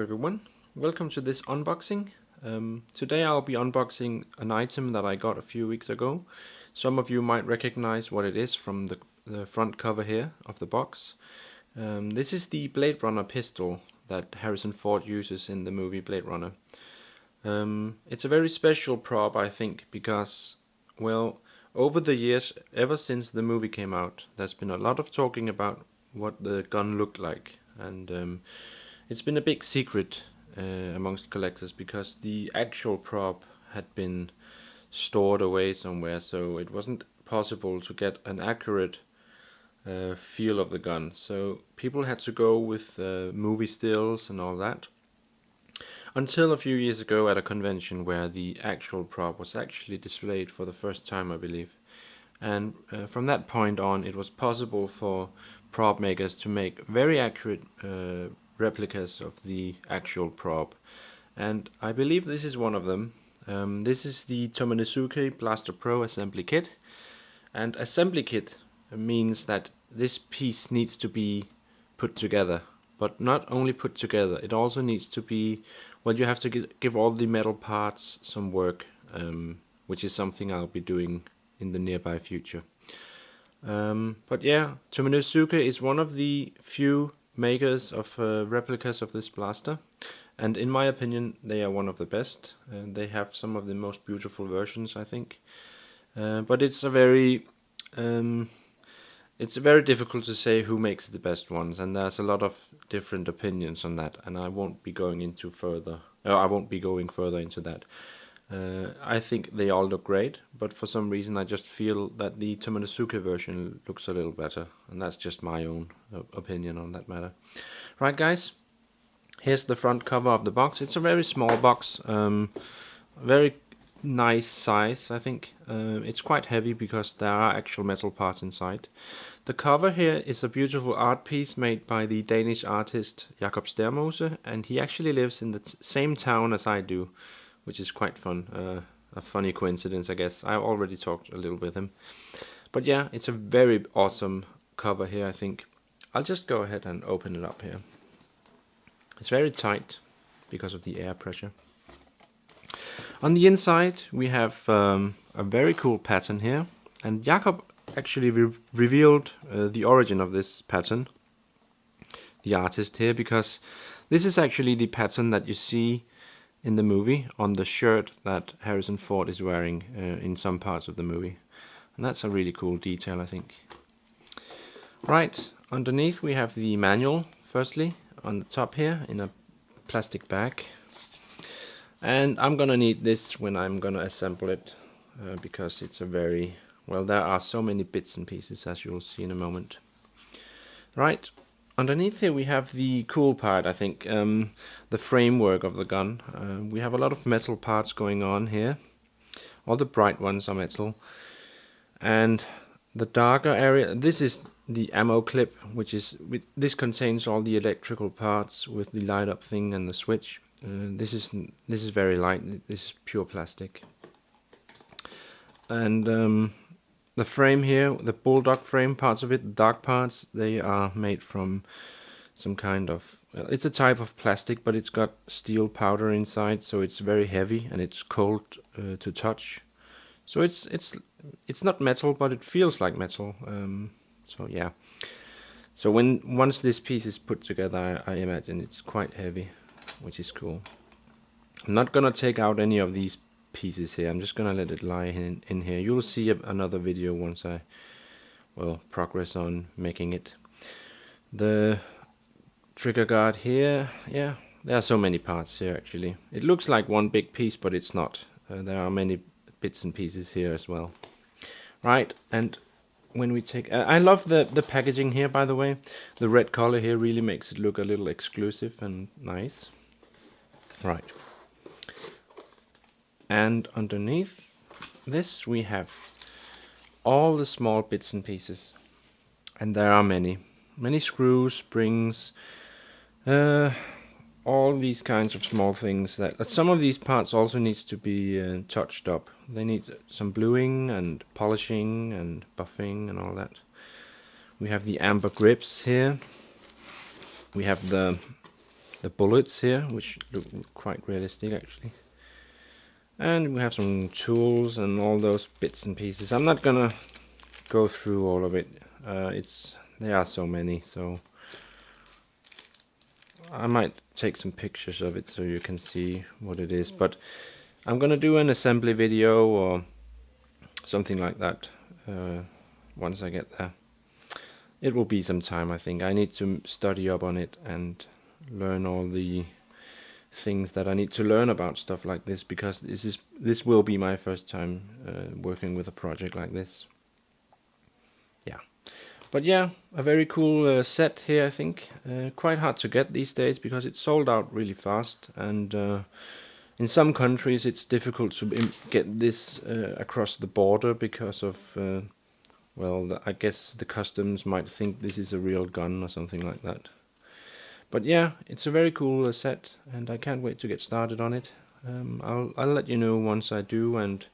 Hello everyone, welcome to this unboxing. Today I'll be unboxing an item that I got a few weeks ago. Some of you might recognize what it is from the front cover here of the box. This is the Blade Runner pistol that Harrison Ford uses in the movie Blade Runner. It's a very special prop, I think, because, well, over the years, ever since the movie came out, there's been a lot of talking about what the gun looked like, and it's been a big secret amongst collectors because the actual prop had been stored away somewhere, so it wasn't possible to get an accurate feel of the gun. So people had to go with movie stills and all that. Until a few years ago at a convention where the actual prop was actually displayed for the first time, I believe. And from that point on, it was possible for prop makers to make very accurate replicas of the actual prop. And I believe this is one of them. This is the Tomenosuke Blaster Pro assembly kit. And assembly kit means that this piece needs to be put together. But not only put together, it also needs to be, well, you have to give all the metal parts some work, which is something I'll be doing in the nearby future. But yeah, Tomenosuke is one of the few makers of replicas of this blaster, and in my opinion they are one of the best. They have some of the most beautiful versions, I think, but it's very difficult to say who makes the best ones, and there's a lot of different opinions on that, and I won't be going further into that. I think they all look great, but for some reason I just feel that the Tomenosuke version looks a little better, and that's just my own opinion on that matter. Right, guys, here's the front cover of the box. It's a very small box, very nice size, I think. It's quite heavy because there are actual metal parts inside. The cover here is a beautiful art piece made by the Danish artist Jakob Stermose, and he actually lives in the same town as I do, which is quite fun. A funny coincidence, I guess. I already talked a little with him. But yeah, it's a very awesome cover here, I think. I'll just go ahead and open it up here. It's very tight because of the air pressure. On the inside, we have a very cool pattern here. And Jakob actually revealed the origin of this pattern, the artist here, because this is actually the pattern that you see in the movie on the shirt that Harrison Ford is wearing in some parts of the movie, and that's a really cool detail, I think. Right, underneath we have the manual, firstly, on the top here in a plastic bag, and I'm gonna need this when I'm gonna assemble it because it's a very, well, there are so many bits and pieces, as you'll see in a moment. Right, underneath here we have the cool part, I think, the framework of the gun. We have a lot of metal parts going on here. All the bright ones are metal. And the darker area, this is the ammo clip, this contains all the electrical parts with the light up thing and the switch. This is very light, this is pure plastic. And the frame here, the bulldog frame parts of it, the dark parts, they are made from some kind of, it's a type of plastic, but it's got steel powder inside, so it's very heavy and it's cold to touch. So it's not metal, but it feels like metal. So yeah. So once this piece is put together, I imagine it's quite heavy, which is cool. I'm not gonna take out any of these pieces here. I'm just gonna let it lie in here. You'll see another video once I progress on making it. The trigger guard here, yeah, there are so many parts here actually. It looks like one big piece, but it's not. There are many bits and pieces here as well. Right, and when we take, I love the packaging here, by the way. The red color here really makes it look a little exclusive and nice. Right. And underneath this we have all the small bits and pieces, and there are many screws, springs, all these kinds of small things. That some of these parts also needs to be touched up. They need some bluing and polishing and buffing and all that. We have the amber grips here. We have the the bullets here, which look quite realistic actually. And we have some tools and all those bits and pieces. I'm not gonna go through all of it. There are so many, so I might take some pictures of it so you can see what it is. But I'm gonna do an assembly video or something like that once I get there. It will be some time, I think. I need to study up on it and learn all the things that I need to learn about stuff like this, because this will be my first time working with a project like this. Yeah, but yeah, a very cool set here, I think. Quite hard to get these days because it's sold out really fast, and in some countries it's difficult to get this across the border because of well, I guess the customs might think this is a real gun or something like that. But yeah, it's a very cool set, and I can't wait to get started on it. I'll let you know once I do, and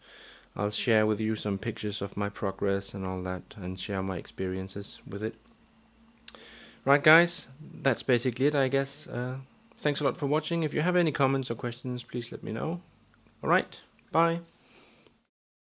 I'll share with you some pictures of my progress and all that, and share my experiences with it. Right guys, that's basically it, I guess. Thanks a lot for watching. If you have any comments or questions, please let me know. Alright, bye.